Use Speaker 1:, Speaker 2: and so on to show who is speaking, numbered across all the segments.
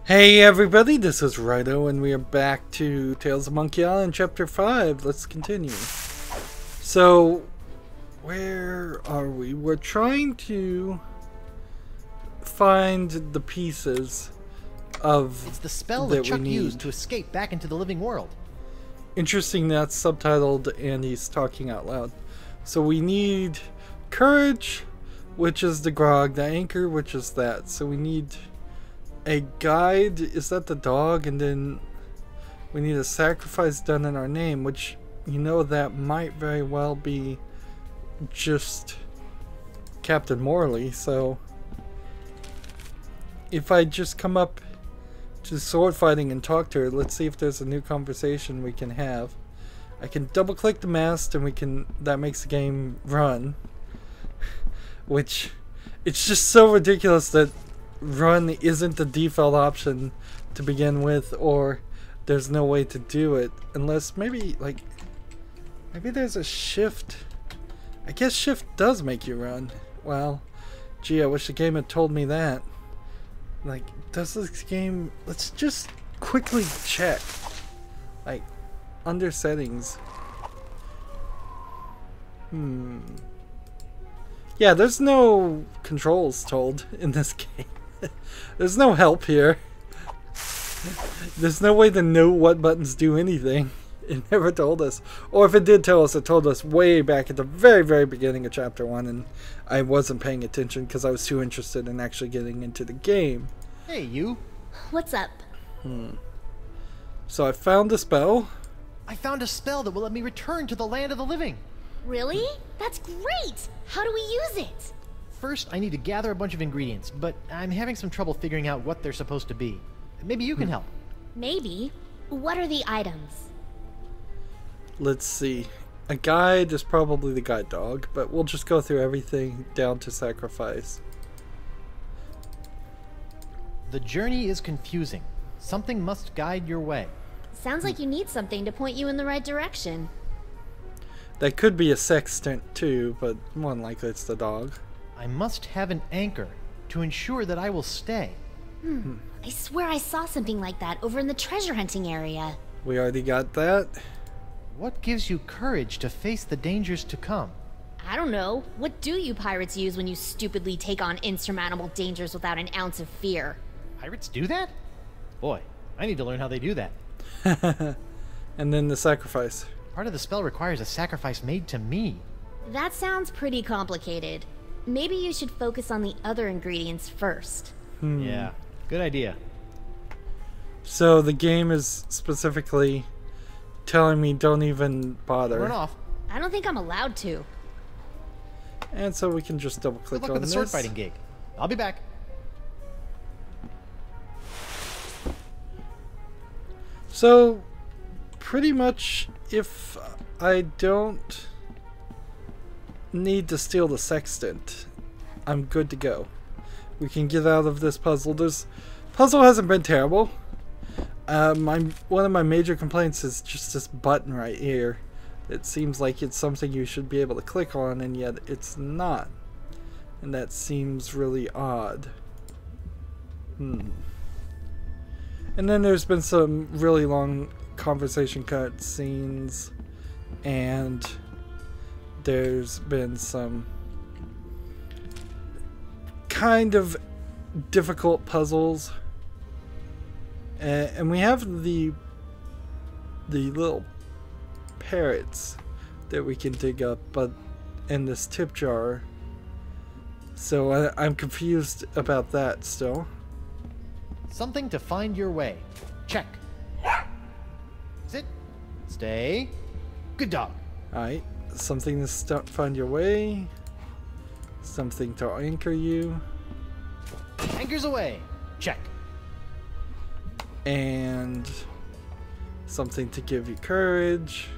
Speaker 1: Hey everybody, this is Rydo and we are back to Tales of Monkey Island Chapter 5. Let's continue. So, where are we? We're trying to find the pieces of
Speaker 2: It's the spell
Speaker 1: that
Speaker 2: LeChuck
Speaker 1: we
Speaker 2: used
Speaker 1: need.
Speaker 2: to escape back into the living world.
Speaker 1: Interesting that's subtitled and he's talking out loud. So we need courage, which is the grog, the anchor, which is that. So we need a guide, is that the dog? And then we need a sacrifice done in our name, which, you know, that might very well be just Captain Morley. So if I just come up to sword fighting and talk to her, let's see if there's a new conversation we can have. I can double click the mast and we can, that makes the game run, which it's just so ridiculous that run isn't the default option to begin with, or there's no way to do it unless maybe there's a shift. I guess shift does make you run. Well, gee, I wish the game had told me that. Like, does this game, let's just quickly check, like, under settings. Yeah, there's no controls told in this game. There's no help here. There's no way to know what buttons do anything. It never told us. Or if it did tell us, it told us way back at the very, very beginning of Chapter 1, and I wasn't paying attention because I was too interested in actually getting into the game.
Speaker 2: Hey, you.
Speaker 3: What's up?
Speaker 1: So I found a spell.
Speaker 2: I found a spell that will let me return to the land of the living.
Speaker 3: Really? That's great! How do we use it?
Speaker 2: First, I need to gather a bunch of ingredients, but I'm having some trouble figuring out what they're supposed to be. Maybe you can help.
Speaker 3: Maybe. What are the items?
Speaker 1: Let's see. A guide is probably the guide dog, but we'll just go through everything down to sacrifice.
Speaker 2: The journey is confusing. Something must guide your way.
Speaker 3: Sounds like you need something to point you in the right direction.
Speaker 1: That could be a sextant too, but more than likely it's the dog.
Speaker 2: I must have an anchor to ensure that I will stay.
Speaker 3: I swear I saw something like that over in the treasure hunting area.
Speaker 1: We already got that.
Speaker 2: What gives you courage to face the dangers to come?
Speaker 3: I don't know. What do you pirates use when you stupidly take on insurmountable dangers without an ounce of fear?
Speaker 2: Pirates do that? Boy, I need to learn how they do that.
Speaker 1: And then the sacrifice.
Speaker 2: Part of the spell requires a sacrifice made to me.
Speaker 3: That sounds pretty complicated. Maybe you should focus on the other ingredients first.
Speaker 2: Yeah, good idea.
Speaker 1: So the game is specifically telling me don't even bother.
Speaker 2: Run off.
Speaker 3: I don't think I'm allowed to.
Speaker 1: And so we can just double click
Speaker 2: Good luck
Speaker 1: on
Speaker 2: with the sword
Speaker 1: this.
Speaker 2: fighting gig. I'll be back.
Speaker 1: So pretty much if I don't need to steal the sextant, I'm good to go. We can get out of this puzzle. This puzzle hasn't been terrible. One of my major complaints is just this button right here. It seems like it's something you should be able to click on, and yet it's not. And that seems really odd. And then there's been some really long conversation cutscenes, and there's been some kind of difficult puzzles, and we have the little parrots that we can dig up, but in this tip jar. So I'm confused about that still.
Speaker 2: Something to find your way. Check. Sit. Stay. Good dog.
Speaker 1: Alright, something to find your way. Something to anchor you.
Speaker 2: Anchors away. Check.
Speaker 1: And something to give you courage.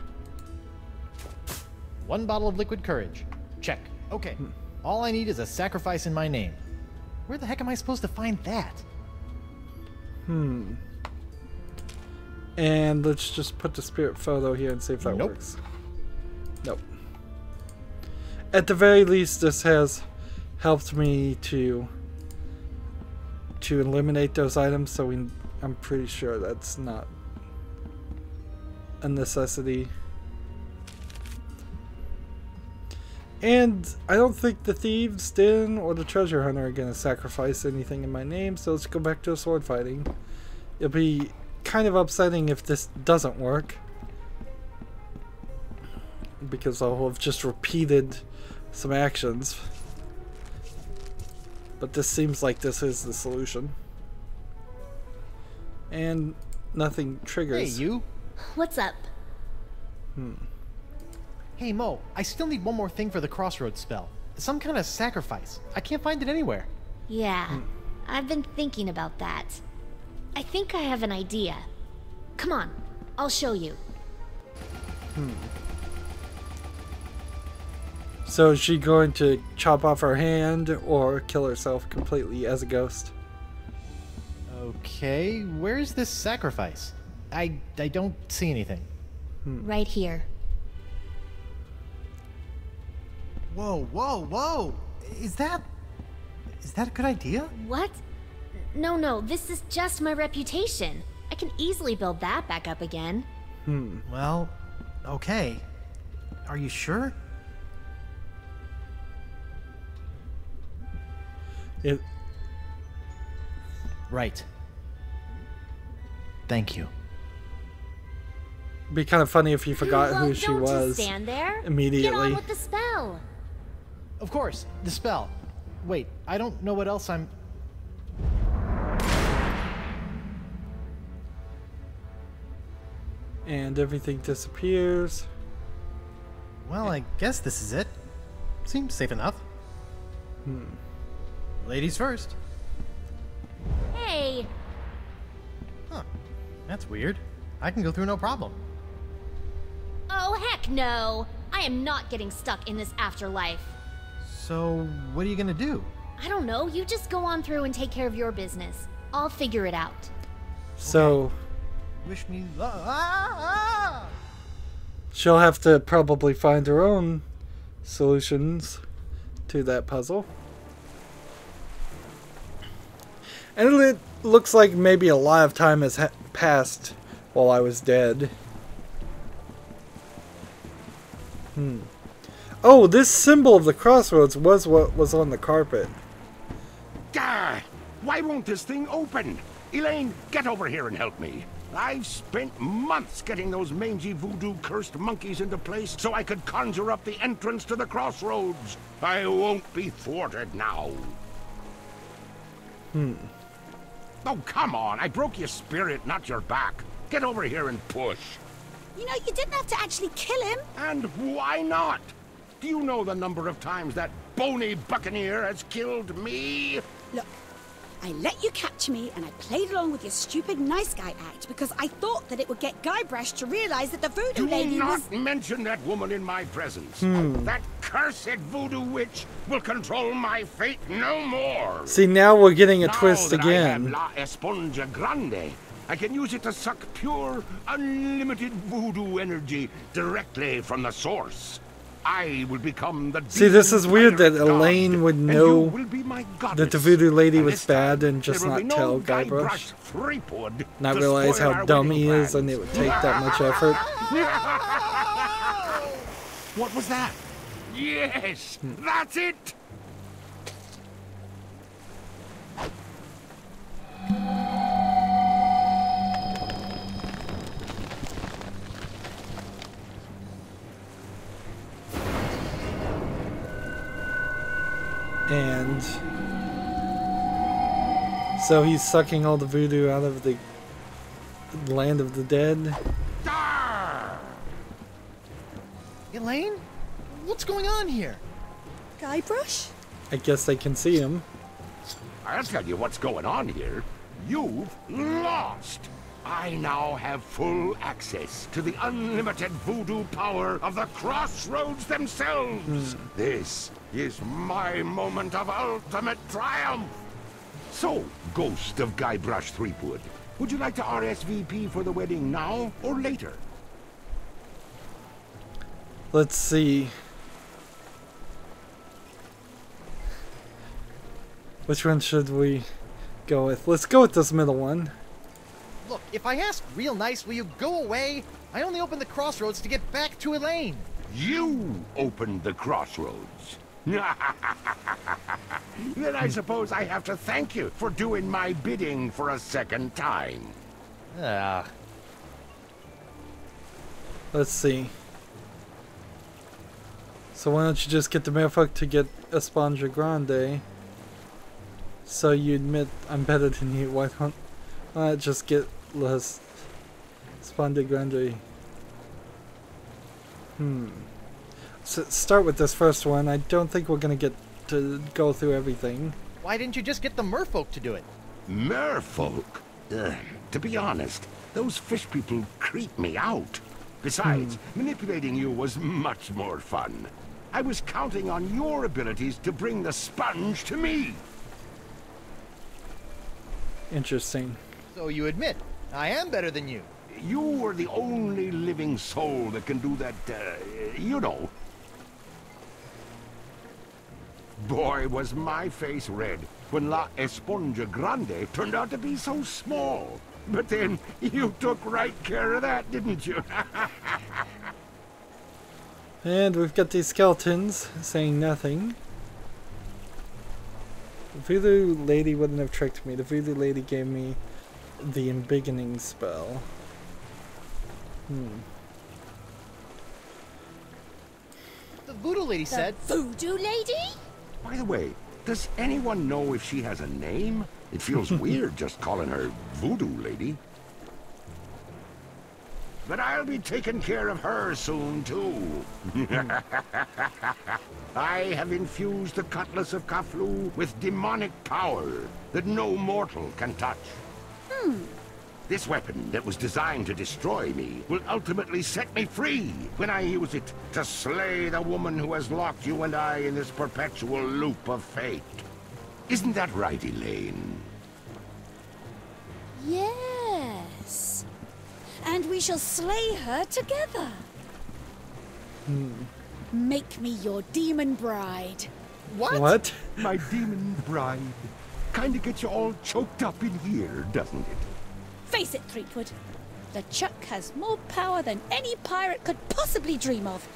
Speaker 2: 1 bottle of liquid courage. Check. Okay. All I need is a sacrifice in my name. Where the heck am I supposed to find that?
Speaker 1: And let's just put the spirit photo here and see if that
Speaker 2: Nope.
Speaker 1: works. Nope. At the very least, this has helped me to to eliminate those items, so I'm pretty sure that's not a necessity. And I don't think the thieves, Din, or the treasure hunter are gonna sacrifice anything in my name, so let's go back to sword fighting. It'll be kind of upsetting if this doesn't work, because I'll have just repeated some actions. But this seems like this is the solution. And nothing triggers.
Speaker 2: Hey, you.
Speaker 3: What's up?
Speaker 2: Hey, Mo, I still need one more thing for the crossroads spell. Some kind of sacrifice. I can't find it anywhere.
Speaker 3: Yeah, I've been thinking about that. I think I have an idea. Come on, I'll show you.
Speaker 1: So is she going to chop off her hand or kill herself completely as a ghost?
Speaker 2: Okay, where's this sacrifice? I don't see anything.
Speaker 3: Right here.
Speaker 2: Whoa, whoa, whoa! Is that a good idea?
Speaker 3: What? No, this is just my reputation. I can easily build that back up again.
Speaker 2: Well, okay. Are you sure?
Speaker 1: It
Speaker 2: Right. Thank you.
Speaker 1: be kind of funny if you forgot
Speaker 3: Well,
Speaker 1: who she
Speaker 3: don't
Speaker 1: was
Speaker 3: just stand there. Get
Speaker 1: immediately.
Speaker 3: on with the spell.
Speaker 2: Of course, the spell. Wait, I don't know what else I'm...
Speaker 1: And everything disappears.
Speaker 2: Well, I guess this is it. Seems safe enough. Ladies first.
Speaker 3: Hey,
Speaker 2: Huh. That's weird. I can go through no problem.
Speaker 3: oh heck no. I am not getting stuck in this afterlife.
Speaker 2: So, what are you gonna do?
Speaker 3: I don't know, you just go on through and take care of your business. I'll figure it out.
Speaker 1: So
Speaker 2: Wish me luck. Ah!
Speaker 1: she'll have to probably find her own solutions to that puzzle. And it looks like maybe a lot of time has passed while I was dead. Oh, this symbol of the crossroads was what was on the carpet.
Speaker 4: Gah! Why won't this thing open? Elaine, get over here and help me. I've spent months getting those mangy voodoo-cursed monkeys into place so I could conjure up the entrance to the crossroads. I won't be thwarted now. Oh, come on. I broke your spirit, not your back. Get over here and push.
Speaker 5: You know, you didn't have to actually kill him.
Speaker 4: And why not? Do you know the number of times that bony buccaneer has killed me?
Speaker 5: Look, I let you capture me and I played along with your stupid nice guy act because I thought that it would get Guybrush to realize that the voodoo
Speaker 4: Do
Speaker 5: lady
Speaker 4: not
Speaker 5: was...
Speaker 4: mention that woman in my presence. That cursed voodoo witch will control my fate no more.
Speaker 1: See, now we're getting a
Speaker 4: Now
Speaker 1: twist
Speaker 4: that
Speaker 1: again.
Speaker 4: I have Esponja Grande, I can use it to suck pure, unlimited voodoo energy directly from the source. I will become the
Speaker 1: See, this is weird that
Speaker 4: demon
Speaker 1: Elaine
Speaker 4: god,
Speaker 1: would
Speaker 4: and
Speaker 1: know
Speaker 4: you will be my
Speaker 1: that the
Speaker 4: goddess.
Speaker 1: voodoo lady
Speaker 4: And
Speaker 1: was
Speaker 4: this time,
Speaker 1: bad and just
Speaker 4: there will
Speaker 1: not
Speaker 4: be no
Speaker 1: tell Guybrush.
Speaker 4: Threepwood
Speaker 1: Not
Speaker 4: to
Speaker 1: realize
Speaker 4: spoil
Speaker 1: how
Speaker 4: our
Speaker 1: dumb
Speaker 4: wedding
Speaker 1: he is
Speaker 4: plans.
Speaker 1: and it would take that much effort.
Speaker 4: What was that? Yes, that's it.
Speaker 1: And so he's sucking all the voodoo out of the land of the dead.
Speaker 4: Arr!
Speaker 2: Elaine? What's going on here?
Speaker 5: Guybrush?
Speaker 1: I guess they can see him.
Speaker 4: I'll tell you what's going on here. You've lost. I now have full access to the unlimited voodoo power of the crossroads themselves. This is my moment of ultimate triumph. So, Ghost of Guybrush Threepwood, would you like to RSVP for the wedding now or later?
Speaker 1: Let's see. Which one should we go with. Let's go with this middle one.
Speaker 2: Look, if I ask real nice, will you go away? I only opened the crossroads to get back to Elaine.
Speaker 4: You opened the crossroads. Then I suppose I have to thank you for doing my bidding for a second time.
Speaker 2: Ah.
Speaker 1: Let's see. So why don't you just get the merfolk to get Esponja Grande? So you admit I'm better than you. Why not just get Esponja Grande? So start with this first one. I don't think we're gonna get to go through everything.
Speaker 2: Why didn't you just get the merfolk to do it?
Speaker 4: Merfolk? To be honest, those fish people creep me out. Besides, manipulating you was much more fun. I was counting on your abilities to bring the sponge to me.
Speaker 1: Interesting.
Speaker 2: So you admit, I am better than you.
Speaker 4: You are the only living soul that can do that, you know. Boy, was my face red when La Esponja Grande turned out to be so small. But then, you took right care of that, didn't you?
Speaker 1: And we've got these skeletons saying nothing. The voodoo lady wouldn't have tricked me. The voodoo lady gave me the embiggening spell.
Speaker 2: The voodoo lady said...
Speaker 5: Voodoo lady?
Speaker 4: By the way, does anyone know if she has a name? It feels weird just calling her Voodoo Lady. But I'll be taking care of her soon, too. I have infused the Cutlass of Kaflu with demonic power that no mortal can touch. This weapon that was designed to destroy me will ultimately set me free when I use it to slay the woman who has locked you and I in this perpetual loop of fate. Isn't that right, Elaine?
Speaker 5: Yes. And we shall slay her together. Make me your demon bride.
Speaker 1: What?
Speaker 4: My demon bride. Kinda gets you all choked up in here, doesn't it?
Speaker 5: Face it, Threepwood. LeChuck has more power than any pirate could possibly dream of.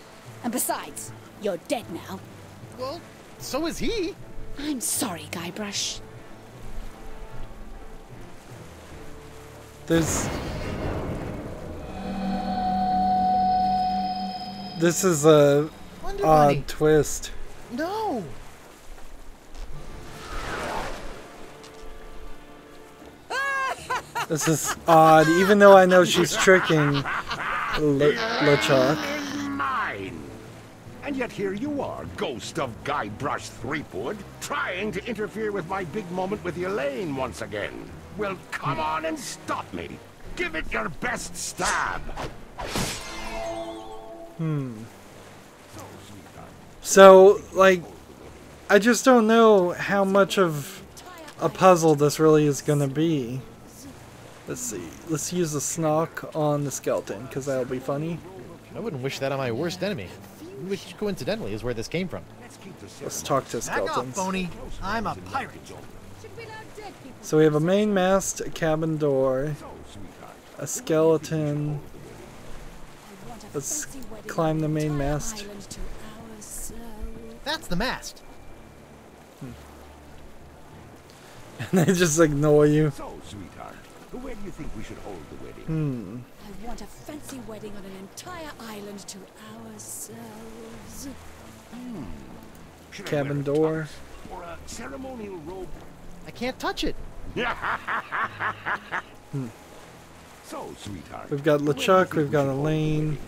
Speaker 5: And besides, you're dead now.
Speaker 2: Well, so is he.
Speaker 5: I'm sorry, Guybrush.
Speaker 1: This is a
Speaker 2: Wonder
Speaker 1: odd
Speaker 2: Bunny.
Speaker 1: twist.
Speaker 2: No.
Speaker 1: This is odd, even though I know she's tricking LeChuck.
Speaker 4: Mine! And yet here you are, ghost of Guybrush Threepwood, trying to interfere with my big moment with Elaine once again. Well, come on and stop me. Give it your best stab.
Speaker 1: So, like, I just don't know how much of a puzzle this really is gonna be. Let's see. Let's use the snock on the skeleton, because that'll be funny.
Speaker 2: I wouldn't wish that on my worst enemy. Which, coincidentally, is where this came from.
Speaker 1: Let's talk to
Speaker 6: Back off,
Speaker 1: skeletons.
Speaker 6: phony. I'm a pirate.
Speaker 1: So we have a main mast, a cabin door, a skeleton. Let's climb the main mast.
Speaker 2: That's the mast.
Speaker 1: And they just ignore you.
Speaker 4: So, sweetheart, where do you think we should hold the wedding?
Speaker 5: I want a fancy wedding on an entire island to ourselves.
Speaker 4: Should I
Speaker 1: Cabin
Speaker 4: wear a
Speaker 1: door.
Speaker 4: tux or a ceremonial robe?
Speaker 2: I can't touch it.
Speaker 4: So, sweetheart.
Speaker 1: We've got
Speaker 4: where do you
Speaker 1: LeChuck,
Speaker 4: think
Speaker 1: we've
Speaker 4: we
Speaker 1: got
Speaker 4: should hold the
Speaker 1: Elaine,
Speaker 4: wedding?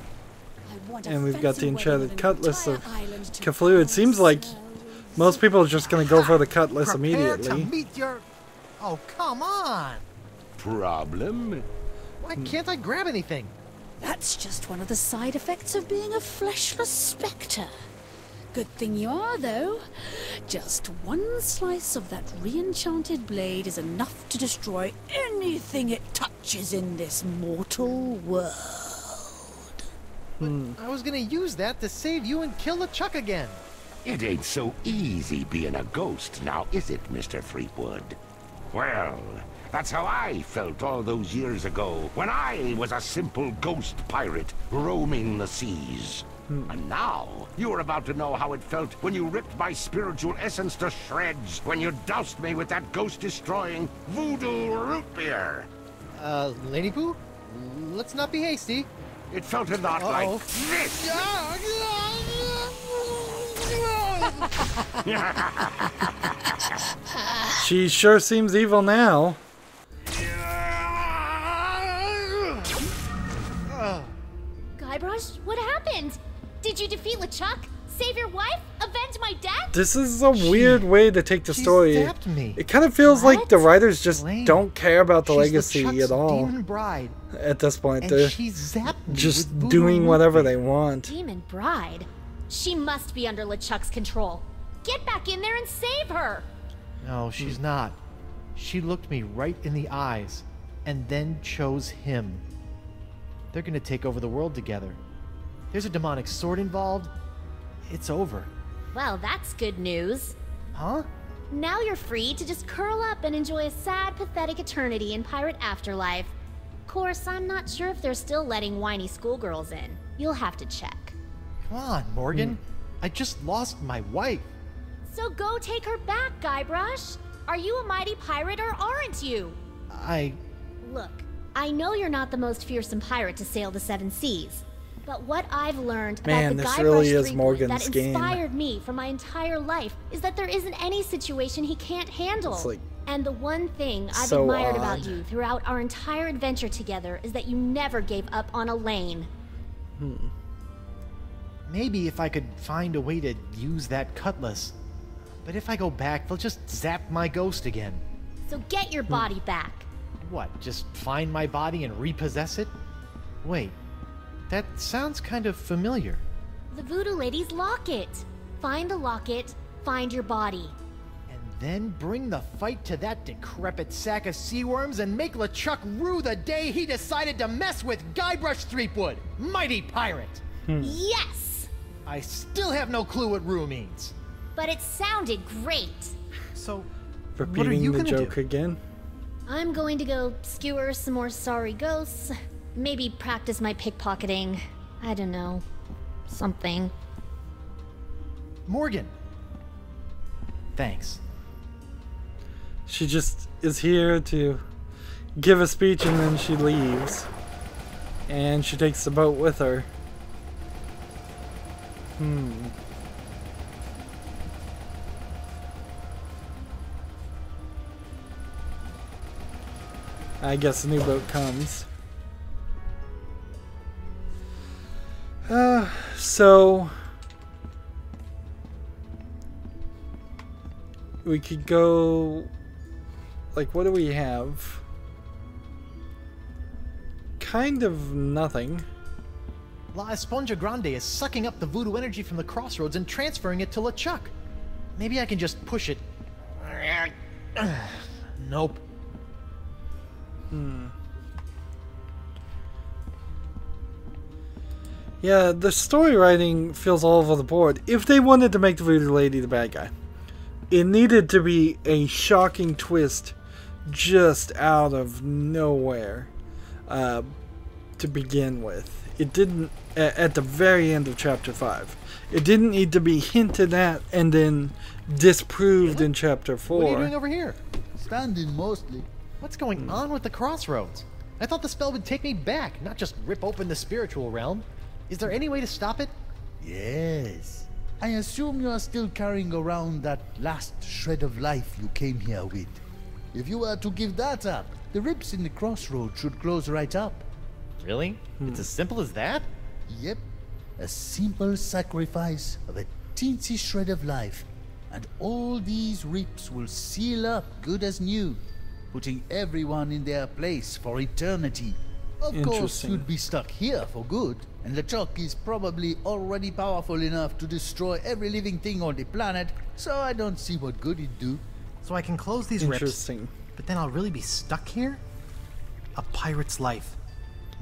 Speaker 5: I want a
Speaker 1: and we've got the
Speaker 5: fancy
Speaker 1: enchanted
Speaker 5: wedding on an
Speaker 1: cutlass of
Speaker 5: entire island to
Speaker 1: Kaflu. It seems like most people are just going to go for the cutlass
Speaker 6: Prepare to
Speaker 1: immediately.
Speaker 6: meet your... Oh, come on.
Speaker 4: Problem?
Speaker 2: Why can't I grab anything?
Speaker 5: That's just one of the side effects of being a fleshless spectre. Good thing you are, though. Just one slice of that re-enchanted blade is enough to destroy anything it touches in this mortal world.
Speaker 2: I was gonna use that to save you and kill LeChuck again.
Speaker 4: It ain't so easy being a ghost now, is it, Mr. Threepwood? Well, that's how I felt all those years ago, when I was a simple ghost pirate roaming the seas. And now, you're about to know how it felt when you ripped my spiritual essence to shreds, when you doused me with that ghost-destroying voodoo root beer.
Speaker 6: Lady Pooh? Let's not be hasty.
Speaker 4: It felt a lot like this.
Speaker 1: She sure seems evil now.
Speaker 3: Guybrush, what happened? Did you defeat LeChuck? Save your wife? Avenge my death?
Speaker 1: This is a weird way to take the story.
Speaker 6: Zapped me.
Speaker 1: It kind of feels like the writers just
Speaker 2: Lame.
Speaker 1: don't care about the
Speaker 2: She's
Speaker 1: legacy
Speaker 2: LeChuck's
Speaker 1: at all.
Speaker 2: Demon bride,
Speaker 1: At this point,
Speaker 2: and
Speaker 1: they're
Speaker 2: she zapped me
Speaker 1: just
Speaker 2: with voodoo
Speaker 1: doing
Speaker 2: root
Speaker 1: whatever
Speaker 2: beer.
Speaker 1: they want.
Speaker 3: Demon bride? She must be under LeChuck's control. Get back in there and save her!
Speaker 2: No, she's not. She looked me right in the eyes, and then chose him. They're gonna take over the world together. There's a demonic sword involved. It's over.
Speaker 3: Well, that's good news.
Speaker 2: Huh?
Speaker 3: Now you're free to just curl up and enjoy a sad, pathetic eternity in Pirate Afterlife. Of course, I'm not sure if they're still letting whiny schoolgirls in. You'll have to check.
Speaker 2: Come on, Morgan. I just lost my wife.
Speaker 3: So go take her back, Guybrush. Are you a mighty pirate or aren't you? Look, I know you're not the most fearsome pirate to sail the seven seas. But what I've learned
Speaker 1: Man,
Speaker 3: about the
Speaker 1: this
Speaker 3: Guybrush
Speaker 1: really is
Speaker 3: Threepwood
Speaker 1: Morgan's
Speaker 3: that
Speaker 1: game.
Speaker 3: inspired me for my entire life is that there isn't any situation he can't handle.
Speaker 1: It's like
Speaker 3: and the one thing I've
Speaker 1: so
Speaker 3: admired
Speaker 1: odd.
Speaker 3: about you throughout our entire adventure together is that you never gave up on Elaine.
Speaker 2: Maybe if I could find a way to use that cutlass. But if I go back, they'll just zap my ghost again.
Speaker 3: So get your body back.
Speaker 2: What, just find my body and repossess it? Wait, that sounds kind of familiar.
Speaker 3: The Voodoo Lady's locket. Find the locket, find your body.
Speaker 2: And then bring the fight to that decrepit sack of sea worms and make LeChuck rue the day he decided to mess with Guybrush Threepwood, mighty pirate.
Speaker 3: Yes!
Speaker 2: I still have no clue what rue means.
Speaker 3: But it sounded great.
Speaker 6: So,
Speaker 1: repeating the joke again.
Speaker 3: I'm going to go skewer some more sorry ghosts. Maybe practice my pickpocketing. I don't know. Something.
Speaker 2: Morgan. Thanks.
Speaker 1: She just is here to give a speech and then she leaves. And she takes the boat with her. I guess a new boat comes. So we could go, like, what do we have? Kind of nothing.
Speaker 2: La Esponja Grande is sucking up the voodoo energy from the crossroads and transferring it to LeChuck. Maybe I can just push it. Nope.
Speaker 1: Yeah, the story writing feels all over the board. If they wanted to make the Voodoo Lady the bad guy, it needed to be a shocking twist just out of nowhere to begin with. It didn't, at the very end of chapter 5. It didn't need to be hinted at and then disproved in chapter 4.
Speaker 2: What are you doing over here?
Speaker 7: Standing mostly.
Speaker 2: What's going on with the crossroads? I thought the spell would take me back, not just rip open the spiritual realm. Is there any way to stop it?
Speaker 7: Yes. I assume you are still carrying around that last shred of life you came here with. If you were to give that up, the rips in the crossroads should close right up.
Speaker 2: Really? It's as simple as that?
Speaker 7: Yep. A simple sacrifice of a teensy shred of life, and all these rips will seal up good as new, putting everyone in their place for eternity. Of course,
Speaker 1: Interesting.
Speaker 7: you'd be stuck here for good, and LeChuck is probably already powerful enough to destroy every living thing on the planet, so I don't see what good it'd do.
Speaker 6: so I can close these rips,
Speaker 1: Interesting.
Speaker 6: but then I'll really be stuck here? A pirate's life.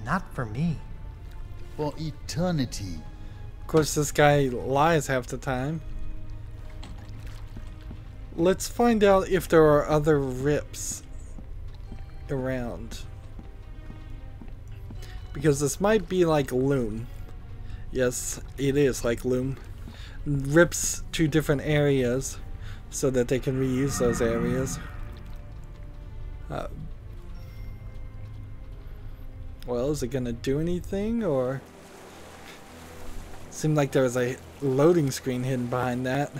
Speaker 6: Not for me.
Speaker 7: For eternity.
Speaker 1: Of course, this guy lies half the time. let's find out if there are other rips around. Because this might be like Loom. Yes, it is like Loom. Rips to different areas so that they can reuse those areas. Well, is it gonna do anything, or? Seemed like there was a loading screen hidden behind that.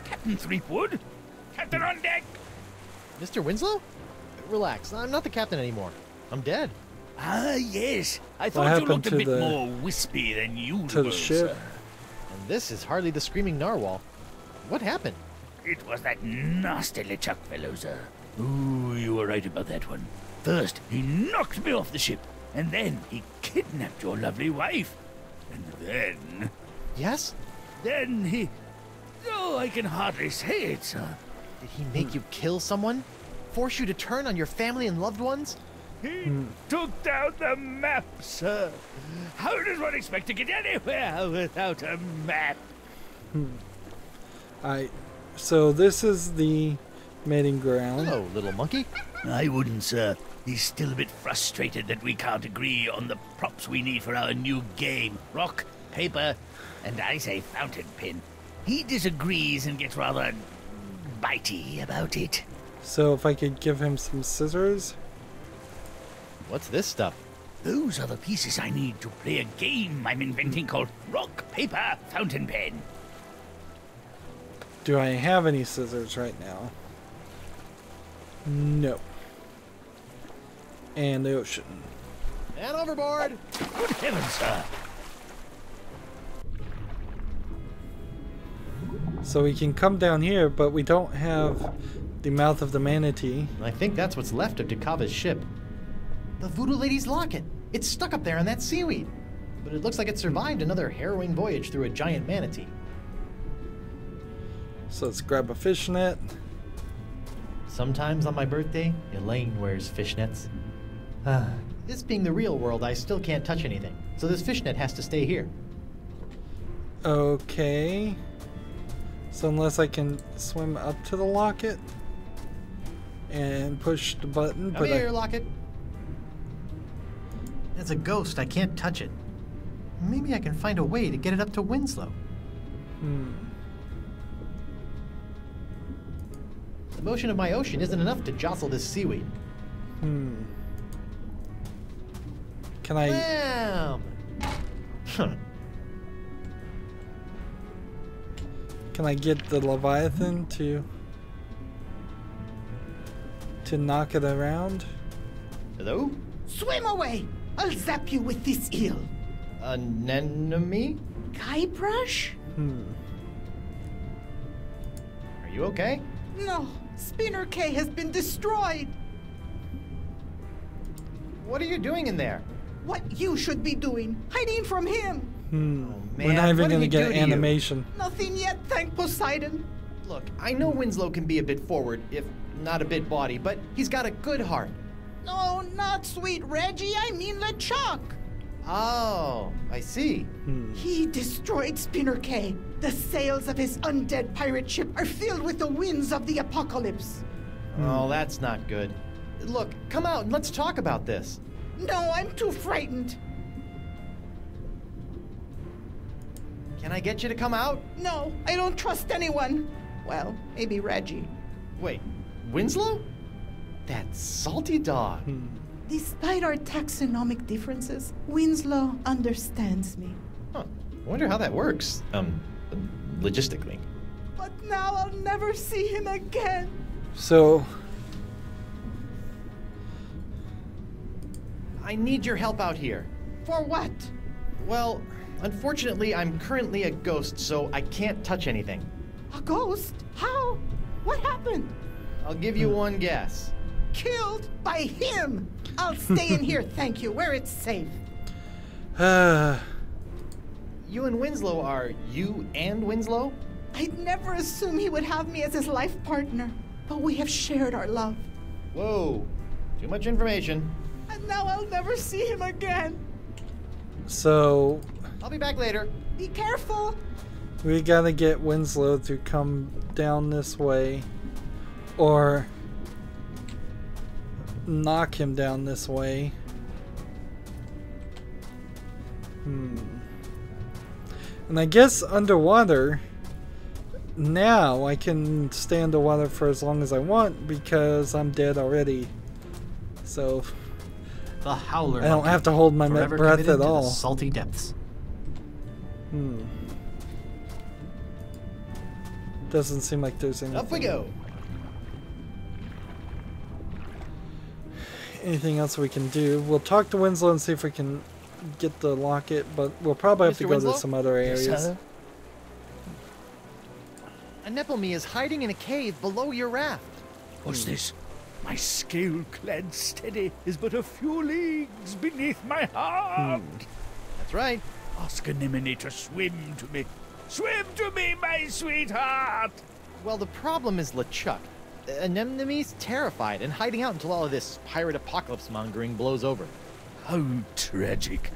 Speaker 8: Captain Threepwood? Captain on deck!
Speaker 2: Mr. Winslow? Relax, I'm not the captain anymore. I'm dead.
Speaker 8: Ah, yes. I
Speaker 1: What
Speaker 8: thought you
Speaker 1: happened
Speaker 8: looked a
Speaker 1: to
Speaker 8: bit
Speaker 1: the-
Speaker 8: more wispy than usual,
Speaker 1: To the ship.
Speaker 8: sir.
Speaker 2: And this is hardly the screaming narwhal. What happened?
Speaker 8: It was that nasty LeChuck fellow, sir. Ooh, you were right about that one. First, he knocked me off the ship, and then he kidnapped your lovely wife. And then...
Speaker 2: Yes?
Speaker 8: Then he... Oh, I can hardly say it, sir.
Speaker 2: Did he make you kill someone? Force you to turn on your family and loved ones?
Speaker 8: He took down the map, sir. How does one expect to get anywhere without a map?
Speaker 1: So this is the mating ground.
Speaker 2: Hello, little monkey.
Speaker 8: I wouldn't, sir. He's still a bit frustrated that we can't agree on the props we need for our new game. Rock, paper, and I say fountain pen. He disagrees and gets rather bitey about it.
Speaker 1: So if I could give him some scissors.
Speaker 2: What's this stuff?
Speaker 8: Those are the pieces I need to play a game I'm inventing called Rock, Paper, Fountain Pen.
Speaker 1: Do I have any scissors right now? No. And the ocean.
Speaker 2: And overboard!
Speaker 8: Good heavens, sir.
Speaker 1: So we can come down here, but we don't have the mouth of the manatee.
Speaker 2: I think that's what's left of Dakava's ship. The voodoo lady's locket. It's stuck up there in that seaweed. But it looks like it survived another harrowing voyage through a giant manatee.
Speaker 1: So let's grab a fishnet.
Speaker 2: Sometimes on my birthday, Elaine wears fishnets. This being the real world, I still can't touch anything. So this fishnet has to stay here.
Speaker 1: Okay. So unless I can swim up to the locket and push the button,
Speaker 2: Come
Speaker 1: but
Speaker 2: here, locket. It's a ghost. I can't touch it. Maybe I can find a way to get it up to Winslow. The motion of my ocean isn't enough to jostle this seaweed.
Speaker 1: Can I?
Speaker 2: Bam!
Speaker 1: Can I get the Leviathan to knock it around?
Speaker 2: Hello?
Speaker 9: Swim away! I'll zap you with this eel.
Speaker 2: An enemy?
Speaker 9: Guybrush?
Speaker 2: Are you okay?
Speaker 9: No, Spinner K has been destroyed.
Speaker 2: What are you doing in there?
Speaker 9: What you should be doing, hiding from him.
Speaker 2: Oh,
Speaker 1: We're
Speaker 2: man,
Speaker 1: not even
Speaker 2: what did
Speaker 1: gonna
Speaker 2: he
Speaker 1: get
Speaker 2: do to you?
Speaker 1: animation.
Speaker 9: Nothing yet, thank Poseidon.
Speaker 2: Look, I know Winslow can be a bit forward, if not a bit bawdy, but he's got a good heart.
Speaker 9: No, not sweet Reggie, I mean LeChuck.
Speaker 2: Oh, I see.
Speaker 9: He destroyed Spinner K. The sails of his undead pirate ship are filled with the winds of the apocalypse.
Speaker 2: Oh, that's not good. Look, come out and let's talk about this.
Speaker 9: No, I'm too frightened.
Speaker 2: Can I get you to come out?
Speaker 9: No, I don't trust anyone. Well, maybe Reggie.
Speaker 2: Wait, Winslow? That salty dog.
Speaker 9: Despite our taxonomic differences, Winslow understands me.
Speaker 2: Huh. I wonder how that works. Logistically.
Speaker 9: But now I'll never see him again.
Speaker 1: So
Speaker 2: I need your help out here.
Speaker 9: For what?
Speaker 2: Well, unfortunately, I'm currently a ghost, so I can't touch anything.
Speaker 9: A ghost? How? What happened?
Speaker 2: I'll give you one guess.
Speaker 9: Killed by him. I'll stay in here, thank you, where it's safe.
Speaker 2: You and Winslow are you and Winslow?
Speaker 9: I'd never assume he would have me as his life partner, but we have shared our love.
Speaker 2: Whoa, too much information.
Speaker 9: And now I'll never see him again.
Speaker 1: So
Speaker 2: I'll be back later.
Speaker 9: Be careful.
Speaker 1: We gotta get Winslow to come down this way, or knock him down this way. And I guess underwater, now I can stay underwater for as long as I want because I'm dead already. So
Speaker 6: The howler.
Speaker 1: I don't have to hold my breath at all.
Speaker 6: The salty depths.
Speaker 1: Doesn't seem like there's anything.
Speaker 2: Up we go.
Speaker 1: Anything else we can do? We'll talk to Winslow and see if we can get the locket, but we'll probably have to go to some other areas.
Speaker 8: Yes,
Speaker 2: Anemone is hiding in a cave below your raft.
Speaker 8: What's this? My scale-clad steady is but a few leagues beneath my heart.
Speaker 2: That's right.
Speaker 8: Ask Anemone to swim to me. Swim to me, my sweetheart!
Speaker 2: Well, the problem is LeChuck. Anemone's terrified and hiding out until all of this pirate apocalypse mongering blows over.
Speaker 8: How tragic.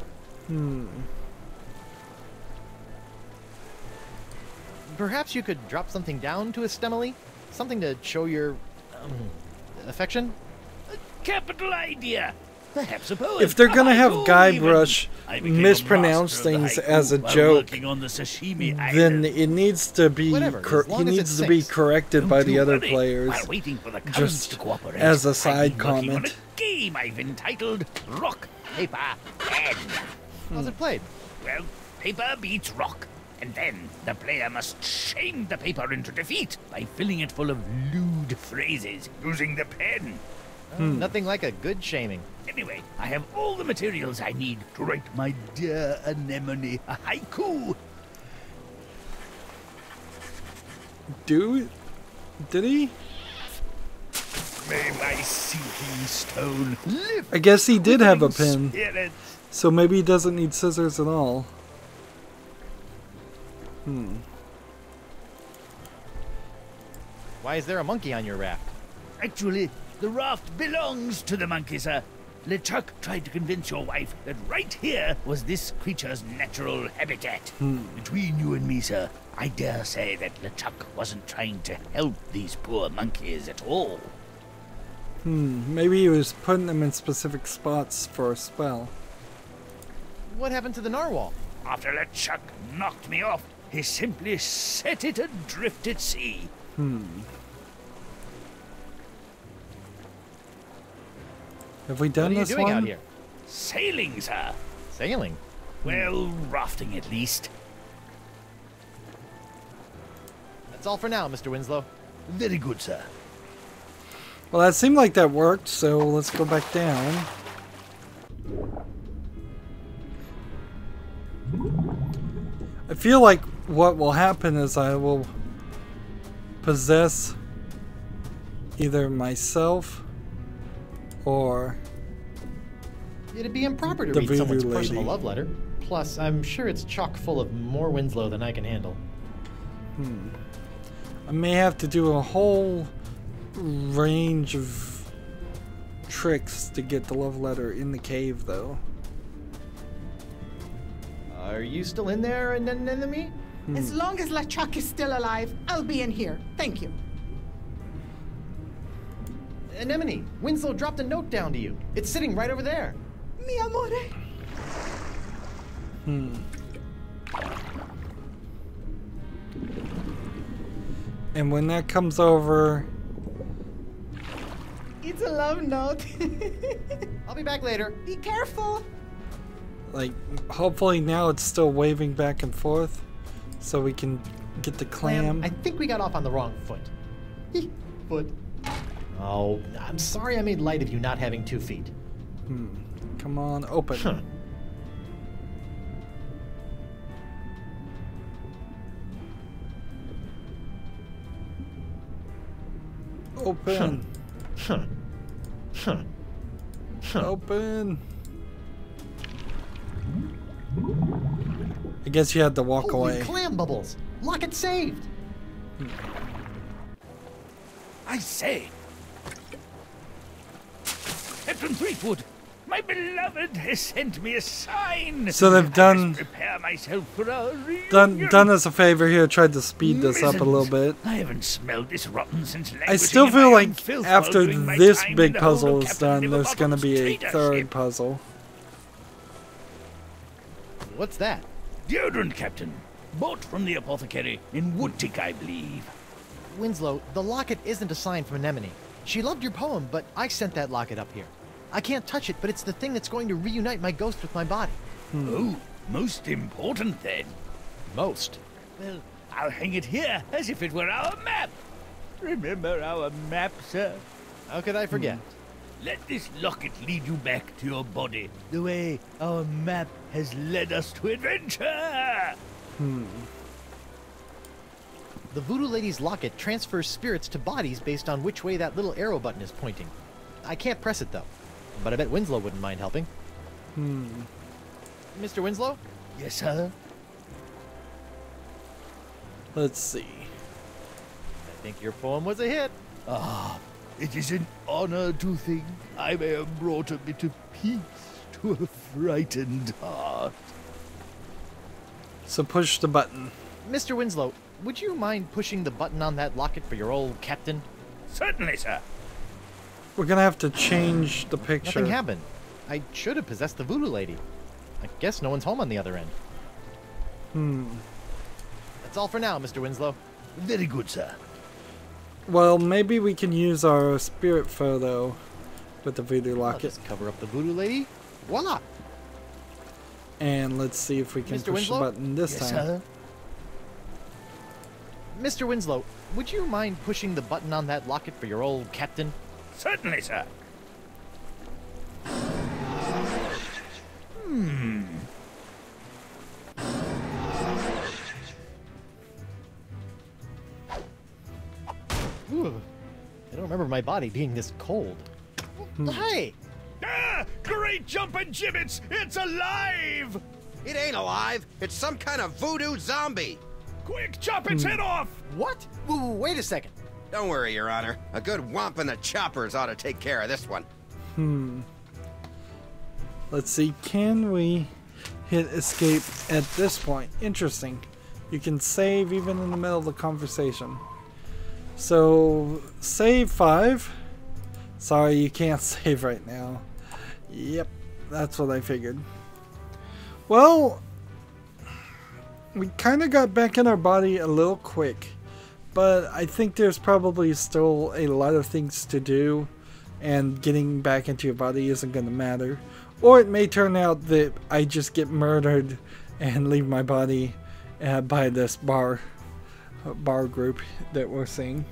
Speaker 2: Perhaps you could drop something down to Estemily? Something to show your affection?
Speaker 8: Capital idea. Perhaps a poem.
Speaker 1: If they're gonna have Guybrush
Speaker 8: I became a
Speaker 1: mispronounce
Speaker 8: master of the
Speaker 1: things
Speaker 8: haiku
Speaker 1: as a
Speaker 8: while
Speaker 1: joke,
Speaker 8: working on the sashimi
Speaker 1: then
Speaker 8: island.
Speaker 1: it needs to be
Speaker 2: Whatever, as long
Speaker 1: he
Speaker 2: as it
Speaker 1: needs to be
Speaker 2: sinks.
Speaker 1: corrected by
Speaker 8: Don't
Speaker 1: the
Speaker 8: you
Speaker 1: other
Speaker 8: worry.
Speaker 1: players.
Speaker 8: While waiting for the currents
Speaker 1: Just
Speaker 8: to cooperate,
Speaker 1: as a
Speaker 8: I've
Speaker 1: side
Speaker 8: been working on
Speaker 1: comment.
Speaker 8: a game I've entitled Rock, Paper, Pen.
Speaker 2: How's it played?
Speaker 8: Well, paper beats rock, and then the player must shame the paper into defeat by filling it full of lewd phrases using the pen.
Speaker 2: Nothing like a good shaming.
Speaker 8: Anyway, I have all the materials I need to write my dear Anemone a haiku.
Speaker 1: Did he?
Speaker 8: May my sinking stone lift
Speaker 1: I guess he did have a
Speaker 8: quivering
Speaker 1: pen,
Speaker 8: spirits.
Speaker 1: so maybe he doesn't need scissors at all.
Speaker 2: Why is there a monkey on your raft?
Speaker 8: Actually, the raft belongs to the monkey, sir. LeChuck tried to convince your wife that right here was this creature's natural habitat. Between you and me, sir, I dare say that LeChuck wasn't trying to help these poor monkeys at all.
Speaker 1: Maybe he was putting them in specific spots for a spell.
Speaker 2: What happened to the narwhal?
Speaker 8: After LeChuck knocked me off, he simply set it adrift at sea.
Speaker 1: Have we
Speaker 2: What
Speaker 1: done
Speaker 2: are you
Speaker 1: this
Speaker 2: doing
Speaker 1: one?
Speaker 2: out here?
Speaker 8: Sailing, sir.
Speaker 2: Sailing.
Speaker 8: Well, rafting at least.
Speaker 2: That's all for now, Mr. Winslow.
Speaker 8: Very good, sir.
Speaker 1: Well, that seemed like that worked, so let's go back down. I feel like what will happen is I will possess either myself or
Speaker 2: It'd be improper to
Speaker 1: The
Speaker 2: read
Speaker 1: voodoo
Speaker 2: someone's
Speaker 1: lady.
Speaker 2: personal love letter. Plus, I'm sure it's chock full of more Winslow than I can handle.
Speaker 1: I may have to do a whole range of tricks to get the love letter in the cave, though.
Speaker 2: Are you still in there, Anemone?
Speaker 9: As long as LeChuck is still alive, I'll be in here. Thank you.
Speaker 2: Anemone, Winslow dropped a note down to you. It's sitting right over there.
Speaker 9: Mi amore.
Speaker 1: And when that comes over,
Speaker 9: It's a love note.
Speaker 2: I'll be back later.
Speaker 9: Be careful.
Speaker 1: like, hopefully now it's still waving back and forth, so we can get the clam.
Speaker 2: I think we got off on the wrong foot. Foot. Oh, I'm sorry I made light of you not having 2 feet.
Speaker 1: Come on, open. Open. Open. I guess you had to walk
Speaker 2: Holy
Speaker 1: away.
Speaker 2: clam bubbles! Lock it saved!
Speaker 8: I say, Captain Threepwood, My beloved has sent me a sign.
Speaker 1: So they've
Speaker 8: I must prepare myself for a reunion.
Speaker 1: done us a favor here, tried to speed this up a little bit.
Speaker 8: I haven't smelled this rotten since
Speaker 1: I still feel like after
Speaker 8: during my
Speaker 1: this
Speaker 8: time
Speaker 1: big
Speaker 8: in the hold
Speaker 1: puzzle
Speaker 8: of
Speaker 1: is
Speaker 8: Captain
Speaker 1: done, there's going to be a
Speaker 8: Liverpool's
Speaker 1: third
Speaker 8: trader
Speaker 1: puzzle.
Speaker 2: What's that?
Speaker 8: Deodorant, Captain. Bought from the apothecary in Woodtick, I believe.
Speaker 2: Winslow, the locket isn't a sign from Anemone. She loved your poem, but I sent that locket up here. I can't touch it, but it's the thing that's going to reunite my ghost with my body.
Speaker 8: Oh, most important then.
Speaker 2: Most.
Speaker 8: Well, I'll hang it here as if it were our map. Remember our map, sir?
Speaker 2: How could I forget?
Speaker 8: Let this locket lead you back to your body, the way our map has led us to adventure.
Speaker 2: The Voodoo Lady's locket transfers spirits to bodies based on which way that little arrow button is pointing. I can't press it, though. But I bet Winslow wouldn't mind helping. Mr. Winslow?
Speaker 8: Yes, sir?
Speaker 1: Let's see.
Speaker 2: I think your poem was a hit.
Speaker 8: Ah, it is an honor to think I may have brought a bit of peace to a frightened heart.
Speaker 1: So push the button.
Speaker 2: Mr. Winslow, would you mind pushing the button on that locket for your old captain?
Speaker 8: Certainly, sir.
Speaker 1: We're going to have to change the picture.
Speaker 2: Nothing happened. I should have possessed the Voodoo Lady. I guess no one's home on the other end. That's all for now, Mr. Winslow.
Speaker 8: Very good, sir.
Speaker 1: Well, maybe we can use our spirit photo with the voodoo
Speaker 2: I'll
Speaker 1: locket.
Speaker 2: just cover up the Voodoo Lady. Voila!
Speaker 1: And let's see if we can
Speaker 2: Mr.
Speaker 1: push
Speaker 2: Winslow?
Speaker 1: the button this
Speaker 8: Yes,
Speaker 1: time.
Speaker 8: sir.
Speaker 2: Mr. Winslow, would you mind pushing the button on that locket for your old captain?
Speaker 8: Certainly, sir.
Speaker 2: Ooh, I don't remember my body being this cold. Hey!
Speaker 8: Ah! Great jumping gibbets! It's alive!
Speaker 10: It ain't alive. It's some kind of voodoo zombie.
Speaker 8: Quick, chop its head off!
Speaker 2: What? Wait a second.
Speaker 10: Don't worry, Your Honor. A good whomp in the choppers ought to take care of this one.
Speaker 1: Let's see. Can we hit escape at this point? Interesting. You can save even in the middle of the conversation. So, save 5. Sorry, you can't save right now. Yep, that's what I figured. Well, we kind of got back in our body a little quick, but I think there's probably still a lot of things to do, and getting back into your body isn't going to matter. Or it may turn out that I just get murdered and leave my body by this bar group that we're seeing.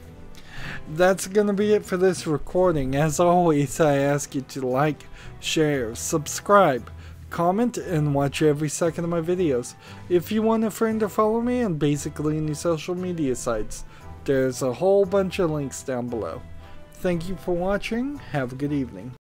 Speaker 1: That's going to be it for this recording. As always, I ask you to like, share, subscribe, comment, and watch every second of my videos. If you want a friend to follow me on basically any social media sites, there's a whole bunch of links down below. Thank you for watching. Have a good evening.